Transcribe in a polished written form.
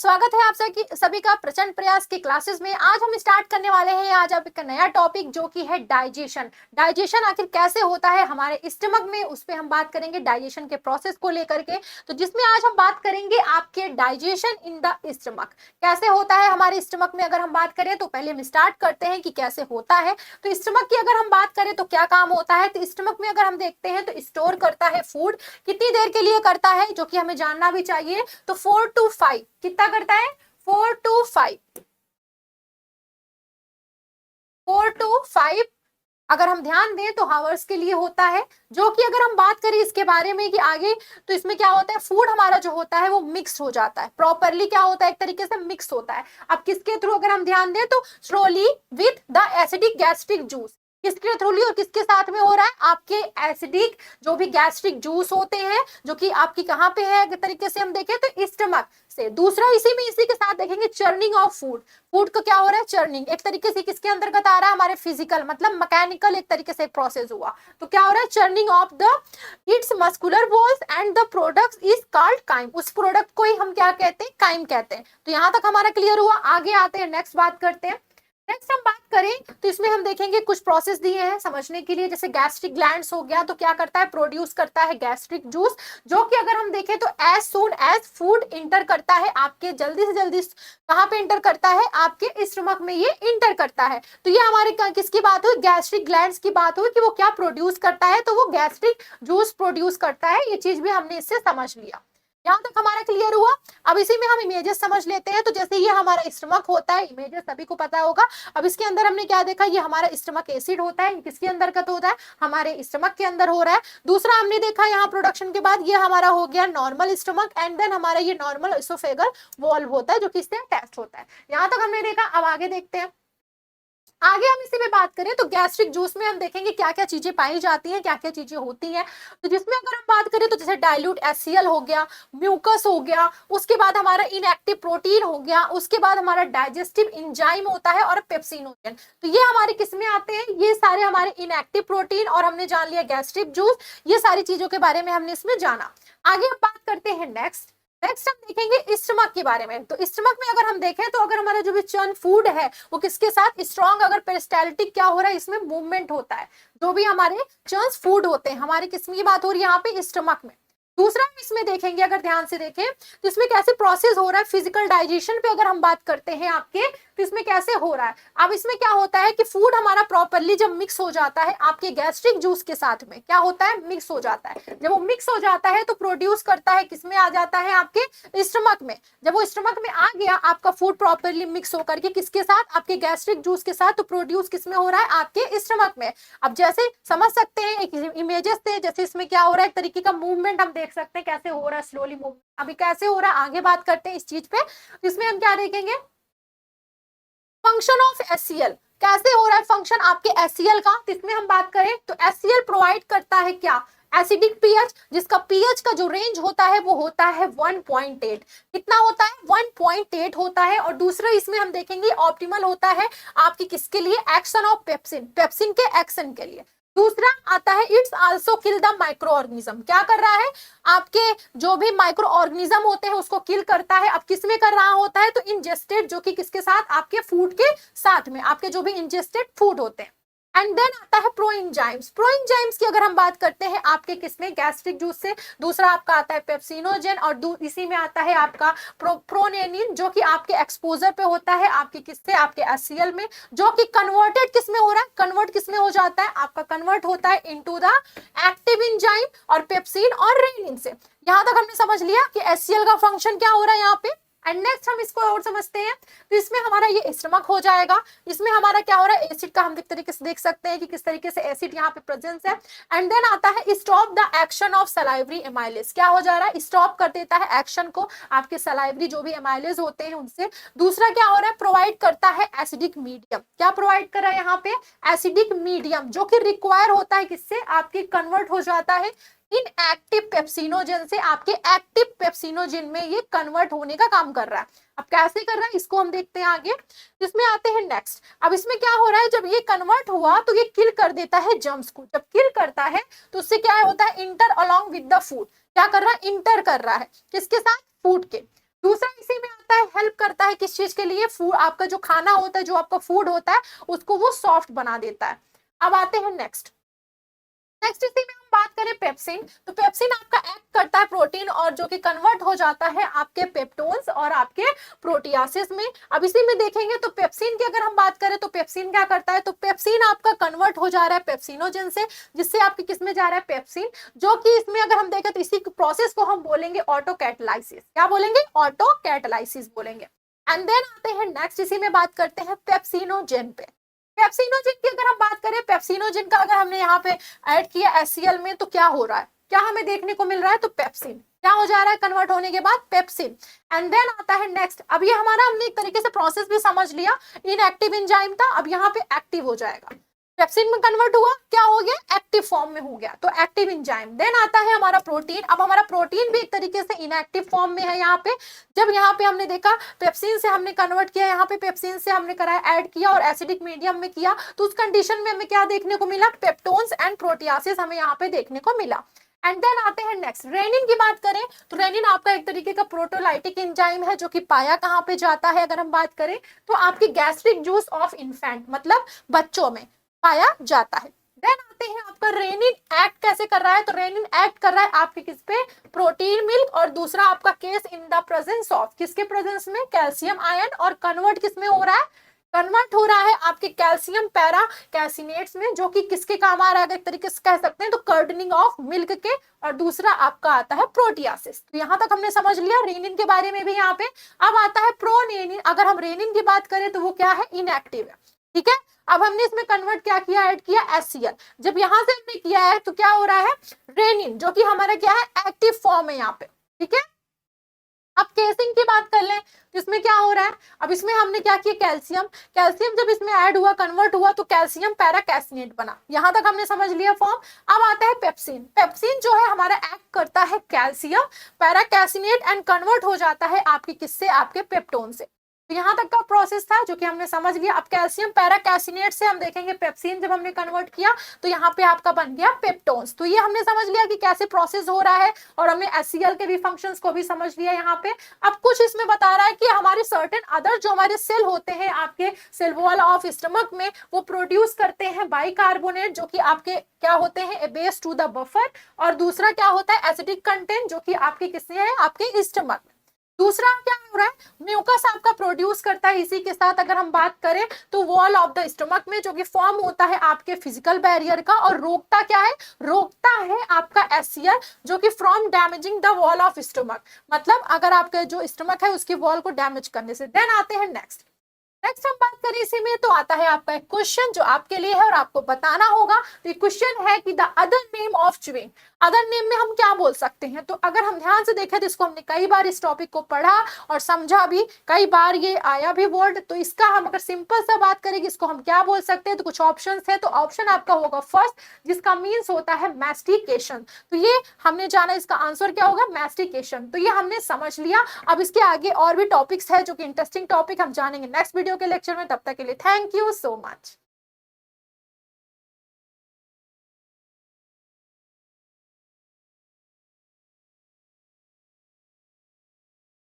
स्वागत है आप सभी का प्रचंड प्रयास की क्लासेस में। आज हम स्टार्ट करने वाले हैं आज आप एक नया टॉपिक जो कि है डाइजेशन। डाइजेशन आखिर कैसे होता है हमारे स्टमक में, उस पे हम बात करेंगे डाइजेशन के प्रोसेस को लेकर के। तो जिसमें आज हम बात करेंगे आपके डाइजेशन इन द स्टमक, कैसे होता है हमारे स्टमक में। अगर हम बात करें तो पहले हम स्टार्ट करते हैं कि कैसे होता है। तो स्टमक की अगर हम बात करें तो क्या काम होता है, तो स्टमक में अगर हम देखते हैं तो स्टोर करता है फूड। कितनी देर के लिए करता है जो कि हमें जानना भी चाहिए। तो 4 to 5 कितना करता है, 4 to 5, 4 to 5 अगर हम ध्यान दें तो हावर्स के लिए होता है। जो कि अगर हम बात करें इसके बारे में कि आगे, तो इसमें क्या होता है, फूड हमारा जो होता है वो मिक्स हो जाता है प्रॉपरली, क्या होता है एक तरीके से मिक्स होता है। अब किसके थ्रू अगर हम ध्यान दें तो slowly with the acidic gastric juice. किसके थ्रू और किसके साथ में हो रहा है, आपके एसिडिक जो भी गैस्ट्रिक जूस होते हैं जो कि आपकी कहाँ पे है, एक तरीके से हम देखें तो स्टमक से। दूसरा इसी के साथ देखेंगे चर्निंग ऑफ फूड। फूड को क्या हो रहा है, चर्निंग, एक तरीके से किसके अंतर्गत आ रहा है, हमारे फिजिकल मतलब मैकेनिकल एक तरीके से प्रोसेस हुआ। तो क्या हो रहा है, churning of the it's muscular walls and the product is called crime. उस प्रोडक्ट को ही हम क्या कहते हैं, काइम कहते हैं। तो यहाँ तक हमारा क्लियर हुआ। आगे आते हैं, नेक्स्ट बात करते हैं। नेक्स्ट हम बात करें तो इसमें हम देखेंगे कुछ प्रोसेस दिए हैं समझने के लिए। जैसे गैस्ट्रिक ग्लैंड्स हो गया, तो क्या करता है, प्रोड्यूस करता है गैस्ट्रिक जूस। जो कि अगर हम देखें तो as soon as food enter करता है आपके, जल्दी से जल्दी कहाँ पे इंटर करता है, आपके स्टमक में ये इंटर करता है। तो ये हमारे किसकी बात हुई, गैस्ट्रिक ग्लैंड्स की बात हुई कि वो क्या प्रोड्यूस करता है, तो वो गैस्ट्रिक जूस प्रोड्यूस करता है। ये चीज भी हमने इससे समझ लिया। यहाँ तक हमारा क्लियर हुआ। अब इसी में हम इमेजेस समझ लेते हैं। तो जैसे ये हमारा स्टमक होता है, इमेजेस सभी को पता होगा। अब इसके अंदर हमने क्या देखा, ये हमारा स्टमक एसिड होता है, किसके अंतर्गत होता है, हमारे स्टमक के अंदर हो रहा है। दूसरा हमने देखा यहाँ प्रोडक्शन के बाद ये हमारा हो गया नॉर्मल स्टमक, एंड देन हमारा ये नॉर्मल इसोफेगल वॉल्व होता है जो कि इससे अटैच होता है। यहाँ तक हमने देखा। अब आगे देखते हैं। आगे हम इसी पे बात करें तो गैस्ट्रिक जूस में हम देखेंगे क्या क्या चीजें पाई जाती हैं, क्या क्या चीजें होती हैं। तो जिसमें अगर हम बात करें तो जैसे डाइल्यूट HCl हो गया, म्यूकस हो गया, उसके बाद हमारा इनएक्टिव प्रोटीन हो गया, उसके बाद हमारा डाइजेस्टिव एंजाइम होता है और पेप्सिनोजन। तो ये हमारे किस में आते हैं, ये सारे हमारे इनएक्टिव प्रोटीन, और हमने जान लिया गैस्ट्रिक जूस। ये सारी चीजों के बारे में हमने इसमें जाना। आगे हम बात करते हैं नेक्स्ट हम देखेंगे स्टमक के बारे में। तो स्टमक में अगर हम देखें तो अगर हमारा जो भी चर्न फूड है वो किसके साथ स्ट्रॉन्ग, अगर पेरिस्टाल्टिक क्या हो रहा है, इसमें मूवमेंट होता है। जो भी हमारे चर्न फूड होते हैं, हमारे किसमें की बात हो रही है यहाँ पे, स्टमक में। दूसरा हम इसमें देखेंगे, अगर ध्यान से देखें तो इसमें कैसे प्रोसेस हो रहा है, फिजिकल डाइजेशन पे अगर हम बात करते हैं आपके, तो इसमें कैसे हो रहा है। अब इसमें क्या होता है कि फूड हमारा प्रॉपरली जब मिक्स हो जाता है आपके गैस्ट्रिक जूस के साथ में, क्या होता है, मिक्स हो जाता है। जब वो मिक्स हो जाता है तो प्रोड्यूस करता है, किसमें आ जाता है, आपके स्टमक में। जब वो स्टमक में आ गया आपका फूड प्रॉपरली मिक्स होकर के किसके साथ, आपके गैस्ट्रिक जूस के साथ, तो प्रोड्यूस किसमें हो रहा है, आपके स्टमक में। अब जैसे समझ सकते हैं एक इमेजेस थे, जैसे इसमें क्या हो रहा है, एक तरीके का मूवमेंट हम देख सकते हैं कैसे हो रहा है, स्लोली मूवमेंट। अभी कैसे हो रहा है आगे बात करते हैं इस चीज पे। इसमें हम क्या देखेंगे, फंक्शन ऑफ HCl, कैसे हो रहा है फंक्शन आपके HCl का। इसमें हम बात करें तो HCl प्रोवाइड करता है क्या, एसिडिक पीएच, जिसका पीएच का जो रेंज होता है वो होता है 1.8। कितना होता है, 1.8 होता है। और दूसरा इसमें हम देखेंगे ऑप्टिमल होता है आपकी किसके लिए, एक्शन ऑफ पेप्सिन, पेप्सिन के एक्शन के लिए। दूसरा आता है it's also kill the micro organism, क्या कर रहा है, आपके जो भी माइक्रो ऑर्गेनिज्म होते हैं उसको किल करता है। अब किस में कर रहा होता है, तो इंजेस्टेड, जो कि किसके साथ, आपके फूड के साथ में, आपके जो भी इंजेस्टेड फूड होते हैं। एंड देन आता है प्रोएंजाइम्स। प्रोएंजाइम्स की अगर हम बात करते हैं आपके किसमें, गैस्ट्रिक जूस से। दूसरा आपका आता है पेप्सिनोजन, और इसी में आता है आपका प्रोनेनिन, जो कि आपके एक्सपोजर पे होता है आपके किससे, आपके HCl में, जो कि कन्वर्टेड किसमें हो रहा है, कन्वर्ट किसमें हो जाता है, आपका कन्वर्ट होता है इनटू द एक्टिव एंजाइम और पेप्सिन और रेनिन से। यहां तक हमने समझ लिया कि HCl का फंक्शन क्या हो रहा है यहाँ पे। एंड नेक्स्ट हम इसको और समझते हैं। तो इसमें हमारा ये स्टमक हो जाएगा। इसमें हमारा क्या हो रहा है, एसिड का हम एक तरीके से देख सकते हैं कि किस तरीके से एसिड यहाँ पे प्रेजेंस है। एंड देन आता है stop the action of salivary amylase, क्या हो जा रहा है, स्टॉप कर देता है एक्शन को आपके सलाइवरी जो भी एमाइलेज होते हैं उनसे। दूसरा क्या हो रहा है, प्रोवाइड करता है एसिडिक मीडियम, क्या प्रोवाइड कर रहा है यहाँ पे, एसिडिक मीडियम, जो कि रिक्वायर होता है किससे, आपके कन्वर्ट हो जाता है इन एक्टिव पेप्सिनोजन से, आपके एक्टिव पेप्सिनोजन में ये कन्वर्ट होने का काम कर रहा है। अब कैसे कर रहा है इसको हम देखते हैं आगे। इसमें आते हैं नेक्स्ट। अब इसमें क्या हो रहा है, जब ये कन्वर्ट हुआ तो ये किल कर देता है जर्म्स को। जब किल करता है तो उससे क्या होता है, inter along with the food, क्या कर रहा है, इंटर कर रहा है किसके साथ, फूड के। दूसरा इसी में आता है, हेल्प करता है किस चीज के लिए, फूड, आपका जो खाना होता है, जो आपका फूड होता है, उसको वो सॉफ्ट बना देता है। अब आते हैं नेक्स्ट इसी में हम बात करें पेप्सिन, तो पेप्सिन आपका एक्ट करता है प्रोटीन और जो कि कन्वर्ट हो जाता है आपके पेप्टोन्स और आपके प्रोटियासिस में। अब इसी में देखेंगे तो पेप्सिन की अगर हम बात करें तो पेप्सिन क्या करता है, तो पेप्सिन आपका कन्वर्ट हो जा रहा है पेप्सिनोजन से, जिससे आपके किस में जा रहा है, पेप्सिन, जो कि इसमें अगर हम देखें तो इसी प्रोसेस को हम बोलेंगे ऑटोकैटालाइसिस। क्या बोलेंगे, ऑटोकैटालाइसिस बोलेंगे। एंड देन आते हैं नेक्स्ट, इसी में बात करते हैं पेप्सिनोजेन पे। पेप्सिनोजेन की अगर हम बात करें, पेप्सिनोजेन का अगर हमने यहाँ पे ऐड किया HCl में तो क्या हो रहा है, क्या हमें देखने को मिल रहा है, तो पेप्सिन क्या हो जा रहा है कन्वर्ट होने के बाद, पेप्सिन। एंड देन आता है नेक्स्ट, अब ये हमारा हमने एक तरीके से प्रोसेस भी समझ लिया, इनएक्टिव एंजाइम था, अब यहाँ पे एक्टिव हो जाएगा, पेप्सिन में कन्वर्ट हुआ, क्या हो गया, एक्टिव फॉर्म में हो गया, तो एक्टिव एंजाइम। देन आता है हमारा प्रोटीन, अब हमारा प्रोटीन भी एक तरीके से इनएक्टिव फॉर्म में है यहाँ पे। जब यहाँ पे हमने देखा पेप्सिन से हमने कन्वर्ट किया, यहाँ पे पेप्सिन से हमने कराया ऐड किया और एसिडिक मीडियम में किया, तो उस कंडीशन में हमें क्या देखने को मिला, पेप्टोन्स एंड प्रोटियासिस हमें यहाँ पे देखने को मिला। एंड देन आते हैं नेक्स्ट, रेनिन की बात करें तो रेनिन आपका एक तरीके का प्रोटोलाइटिक एंजाइम है, जो कि पाया कहाँ पे जाता है, अगर हम बात करें तो आपकी गैस्ट्रिक जूस ऑफ इन्फेंट, मतलब बच्चों में पाया जाता है। देन आते हैं आपका रेनिन एक्ट कैसे कर रहा है, तो रेनिन एक्ट कर रहा है आपके किस पे, प्रोटीन मिल्क, और दूसरा आपका case in the presence of, किसके प्रेजेंस में, कैल्शियम आयन, और कन्वर्ट किस में हो रहा है, कन्वर्ट हो रहा है आपके कैल्शियम पैरा कैसिनेट्स में, जो कि किसके काम आ रहा है, एक तरीके से कह सकते हैं तो कर्डनिंग ऑफ मिल्क के, और दूसरा आपका आता है प्रोटियासिस। तो यहाँ तक हमने समझ लिया रेनिन के बारे में भी यहाँ पे। अब आता है प्रोरेनिन, अगर हम रेनिन की बात करें तो वो क्या है, इनएक्टिव है, ठीक है। अब हमने इसमें कन्वर्ट क्या किया, ऐड किया HCl, जब यहां से हमने किया है तो क्या हो रहा है, रेनिन, जो कि हमारा क्या है, एक्टिव फॉर्म है यहाँ पे, ठीक है। अब केसिंग की बात कर लें तो इसमें क्या हो रहा है, अब इसमें हमने क्या किया, कैल्शियम जब इसमें ऐड हुआ, कन्वर्ट हुआ, तो कैल्शियम पैराकैसिनेट बना, यहां तक हमने समझ लिया फॉर्म। अब आता है पेप्सिन जो है हमारा एक्ट करता है कैल्शियम पैराकैसिनेट एंड कन्वर्ट हो जाता है आपके किससे, आपके पेप्टोन से। तो यहाँ तक का प्रोसेस था जो कि हमने समझ लिया। अब कैल्शियम पैराकैसिनेट से हम देखेंगे पेप्सिन जब हमने कन्वर्ट किया तो यहाँ पे आपका बन गया पेप्टोन्स। तो ये हमने समझ लिया कि कैसे प्रोसेस हो रहा है, और हमने HCl के भी फंक्शंस को भी समझ लिया यहाँ पे। अब कुछ इसमें बता रहा है कि हमारे सर्टेन अदर जो हमारे सेल होते हैं आपके सेल वॉल ऑफ स्टमक में, वो प्रोड्यूस करते हैं बाइकार्बोनेट, जो कि आपके क्या होते हैं, बेस टू द बफर, और दूसरा क्या होता है, एसिडिक कंटेंट, जो कि आपके किससे है, आपके स्टमक में। दूसरा क्या हो रहा है, म्यूकस आपका प्रोड्यूस करता है, इसी के साथ अगर हम बात करें तो वॉल ऑफ द स्टमक में, जो कि फॉर्म होता है आपके फिजिकल बैरियर का, और रोकता क्या है, रोकता है आपका HCl, जो कि from damaging the wall of stomach, मतलब अगर आपका जो स्टमक है उसकी वॉल को डैमेज करने से। देन आते हैं नेक्स्ट हम बात करें इसी में तो आता है आपका एक क्वेश्चन जो आपके लिए है और आपको बताना होगा। तो क्वेश्चन है कि the other name of chewing, other name में हम क्या बोल सकते हैं। तो अगर हम ध्यान से देखें तो इसको हमने कई बार इस टॉपिक को पढ़ा और समझा भी, कई बार ये आया भी वर्ड। तो इसका हम अगर सिंपल सा बात करें कि इसको हम क्या बोल सकते हैं, तो कुछ ऑप्शन है। तो ऑप्शन आपका होगा फर्स्ट, जिसका मीन्स होता है मैस्टिकेशन। तो ये हमने जाना, इसका आंसर क्या होगा, मैस्टिकेशन। तो ये हमने समझ लिया। अब इसके आगे और भी टॉपिक्स है जो कि इंटरेस्टिंग टॉपिक हम जानेंगे नेक्स्ट वीडियो के लेक्चर में। तब तक के लिए थैंक यू सो मच।